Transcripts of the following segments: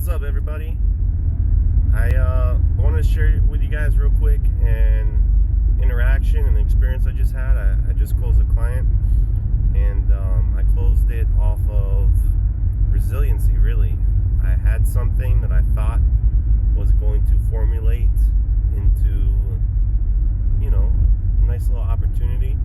What's up, everybody? I wanted to share with you guys real quick an interaction and experience I just had. I just closed a client, and I closed it off of resiliency, really. I had something that I thought was going to formulate into, a nice little opportunity.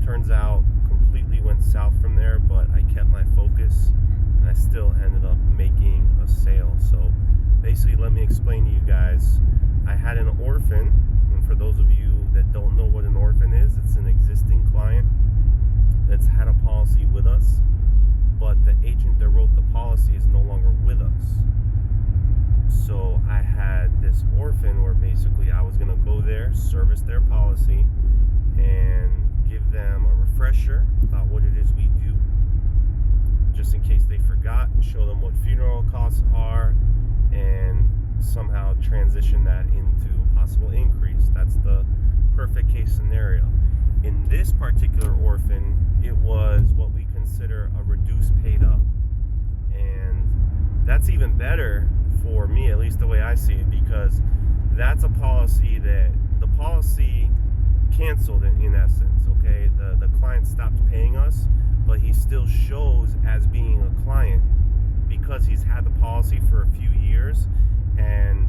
Turns out completely went south from there, but I kept my focus and I still ended up making a sale. So basically, let me explain to you guys. I had an orphan, and for those of you that don't know what an orphan is, it's an existing client that's had a policy with us, but the agent that wrote the policy is no longer with us. So I had this orphan where basically I was going to go there, service their policy, and give them a refresher about what it is we do, just in case they forgot, show them what funeral costs are, and somehow transition that into a possible increase. That's the perfect case scenario. In this particular orphan, it was what we consider a reduced paid up. And that's even better for me, at least the way I see it, because that's a policy that the policy canceled in essence, okay? The client stopped paying us, but he still shows as being a client because he's had the policy for a few years, and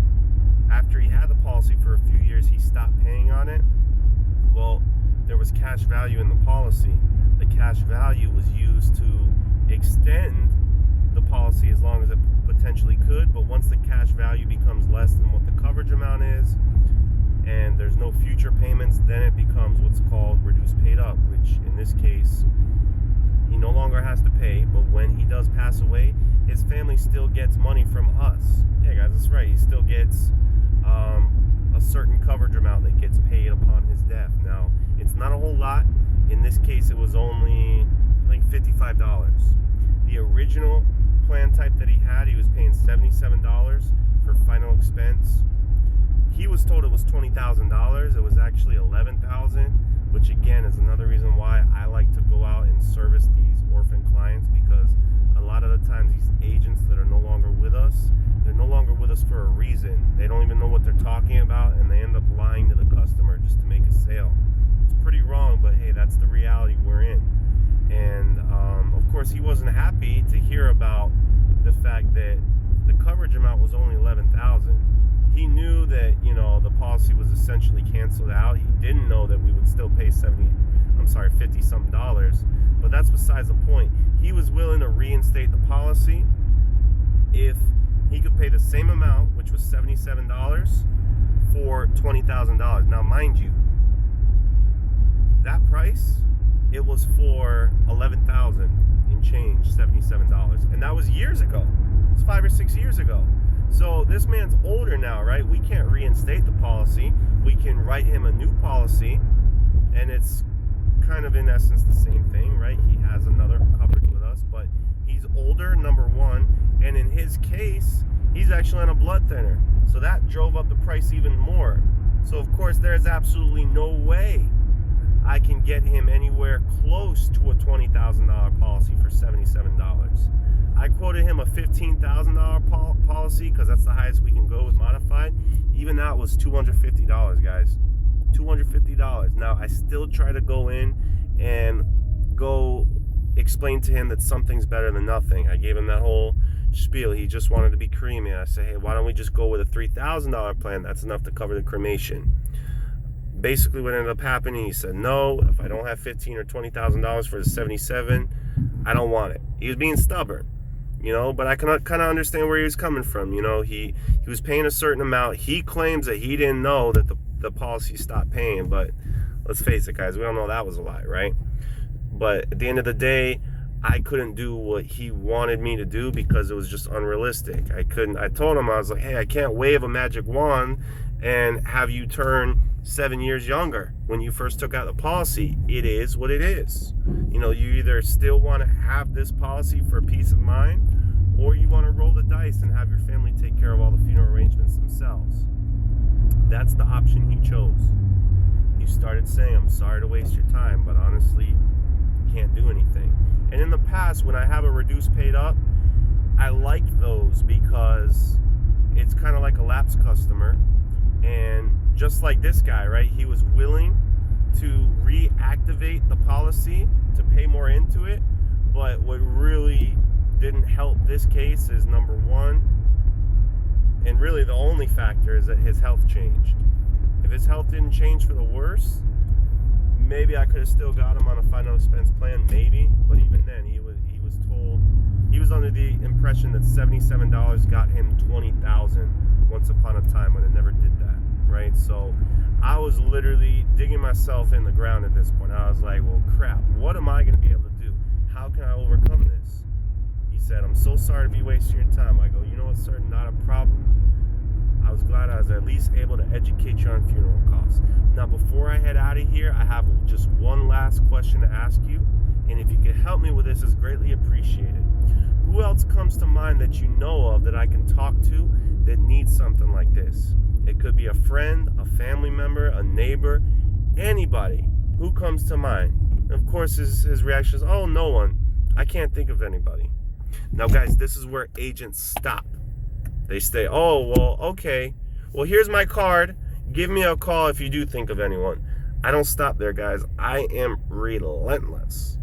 after he had the policy for a few years, he stopped paying on it. Well, there was cash value in the policy. The cash value was used to extend the policy as long as it potentially could, but once the cash value becomes less than what the coverage amount is, and there's no future payments, then it becomes what's called reduced paid up, which in this case, he no longer has to pay, but when he does pass away, his family still gets money from us. Yeah, guys, that's right. He still gets a certain coverage amount that gets paid upon his death. Now, it's not a whole lot. In this case, it was only, $55. The original plan type that he had, he was paying $77 for final expense. He was told it was $20,000. It was actually $11,000, which again is another reason why I like to go out and service these orphan clients, because a lot of the times these agents that are no longer with us, they're no longer with us for a reason. They don't even know what they're talking about, and they end up lying to the customer just to make a sale. It's pretty wrong, but hey, that's the reality we're in. And of course, he wasn't happy to hear about the fact that the coverage amount was only $11,000. He knew that, the policy was essentially canceled out. He didn't know that we would still pay $50-something, but that's besides the point. He was willing to reinstate the policy if he could pay the same amount, which was $77, for $20,000. Now, mind you, that price, it was for $11,000 in change, $77, and that was years ago. It was 5 or 6 years ago. So this man's older now, right? We can't reinstate the policy. We can write him a new policy, and it's kind of in essence the same thing, right? He has another coverage with us, but he's older, number one, and in his case, he's actually on a blood thinner. So that drove up the price even more. So of course, there's absolutely no way I can get him anywhere close to a $20,000 policy for $77. I quoted him a $15,000 policy because that's the highest we can go with modified. Even that was $250, guys. $250. Now, I still try to go in and go explain to him that something's better than nothing. I gave him that whole spiel. He just wanted to be creamy. I said, hey, why don't we just go with a $3,000 plan? That's enough to cover the cremation. Basically, what ended up happening, he said, no, if I don't have $15,000 or $20,000 for the 77, I don't want it. He was being stubborn, but I can kind of understand where he was coming from. He was paying a certain amount. He claims that he didn't know that the policy stopped paying, but let's face it, guys, we all know that was a lie, right? But at the end of the day, I couldn't do what he wanted me to do because it was just unrealistic. I told him, I was like, hey, I can't wave a magic wand and have you turn 7 years younger when you first took out the policy. It is what it is. You either still want to have this policy for peace of mind, or you want to roll the dice and have your family take care of all the funeral arrangements themselves. That's the option he chose. He started saying, I'm sorry to waste your time, but honestly, can't do anything. And in the past, when I have a reduced paid up, I like those because it's kind of like a lapsed customer. And just like this guy, right? He was willing to reactivate the policy to pay more into it. But what really didn't help this case is, number one, and really the only factor, is that his health changed. If his health didn't change for the worse, maybe I could have still got him on a final expense plan, maybe. But even then, he was told, he was under the impression that $77 got him $20,000 once upon a time, when it never did that, right? So I was literally digging myself in the ground at this point. I was like, well, crap, what am I going to be able to do? How can I overcome this? He said, I'm so sorry to be wasting your time. I go, you know what, sir, not a problem. I was glad I was at least able to educate you on funeral costs. Now, before I head out of here, I have just one last question to ask you. And if you could help me with this, is greatly appreciated. Who else comes to mind that you know of that I can talk to that needs something like this? It could be a friend, a family member, a neighbor, anybody. Who comes to mind? And of course, his reaction is, oh, no one. I can't think of anybody. Now, guys, this is where agents stop. They say, oh, well, okay. Well, here's my card. Give me a call if you do think of anyone. I don't stop there, guys. I am relentless.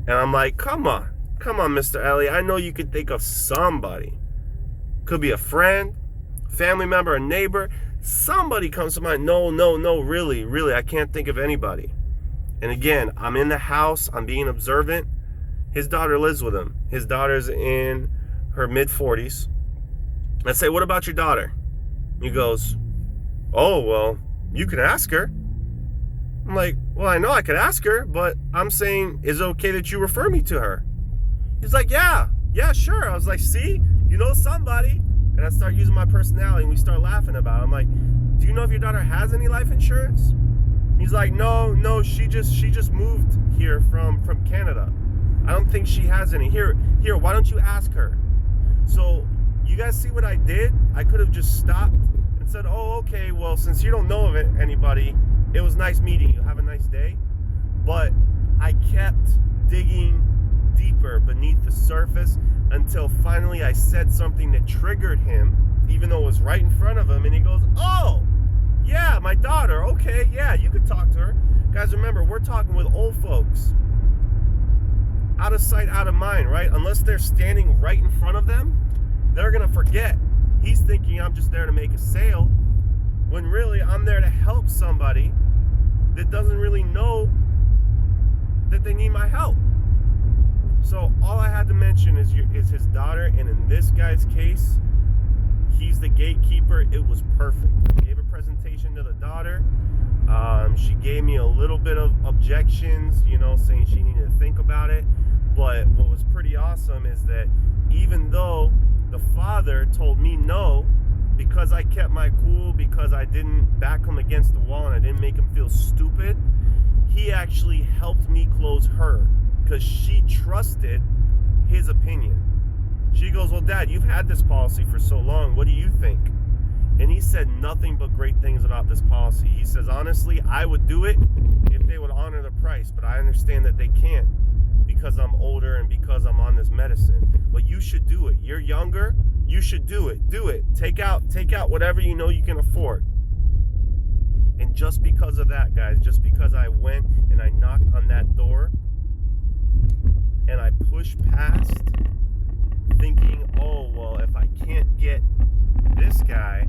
And I'm like, come on, Mr. Elliott. I know you could think of somebody. Could be a friend, family member, a neighbor. Somebody comes to mind. No, really, I can't think of anybody. And again, I'm in the house. I'm being observant. His daughter lives with him. His daughter's in her mid-40s. I say, what about your daughter? He goes, oh, well, you can ask her. I'm like, well, I know I could ask her, but I'm saying, is it okay that you refer me to her? He's like, yeah, sure. I was like, see, you know somebody. And I start using my personality, and we start laughing about it. I'm like, do you know if your daughter has any life insurance? He's like, no, she just moved here from Canada. I don't think she has any. Here, why don't you ask her? So you guys see what I did? I could have just stopped and said, oh, okay, well, since you don't know of anybody, it was nice meeting you. Have a nice day. But I kept digging deeper beneath the surface until finally I said something that triggered him, even though it was right in front of him. And he goes, oh, yeah, my daughter. Okay, yeah, you could talk to her. Guys, remember, we're talking with old folks. Out of sight, out of mind, right? Unless they're standing right in front of them, they're going to forget. He's thinking I'm just there to make a sale, when really I'm there to help somebody that doesn't really know that they need my help. So all I had to mention is his daughter, and in this guy's case, he's the gatekeeper. It was perfect. I gave a presentation to the daughter. She gave me a little bit of objections, saying she needed to think about it. But what was pretty awesome is that even though the father told me no, because I kept my cool, because I didn't back him against the wall and I didn't make him feel stupid, he actually helped me close her because she trusted his opinion. She goes, well, Dad, you've had this policy for so long. What do you think? And he said nothing but great things about this policy. He says, honestly, I would do it if they would honor the price, but I understand that they can't because I'm older and because I'm on this medicine. But you should do it. You're younger. You should do it. Do it. Take out whatever you know you can afford. And just because of that, guys, just because I went and I knocked on that door and I pushed past thinking, oh, well, if I can't get this guy,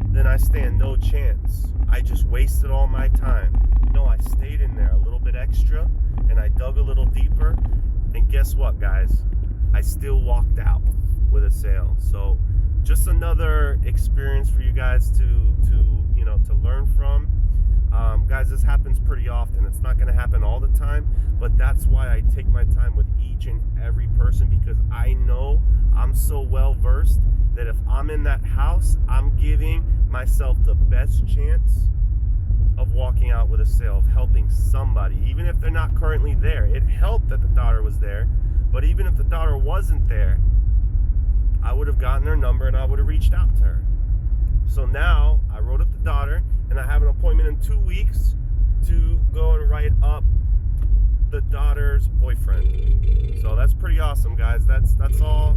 then I stand no chance. I just wasted all my time. No, I stayed in there a little bit extra and I dug a little deeper. And guess what, guys? I still walked out with a sale. So just another experience for you guys to learn from. Guys, this happens pretty often. It's not going to happen all the time, but that's why I take my time with each and every person, because I know I'm so well versed that if I'm in that house, I'm giving myself the best chance of walking out with a sale, of helping somebody, even if they're not currently there. It helped that the daughter was there, but even if the daughter wasn't there, I would have gotten her number and I would have reached out to her. So now I wrote up the daughter and I have an appointment in 2 weeks to go and write up the daughter's boyfriend. So that's pretty awesome, guys. That's all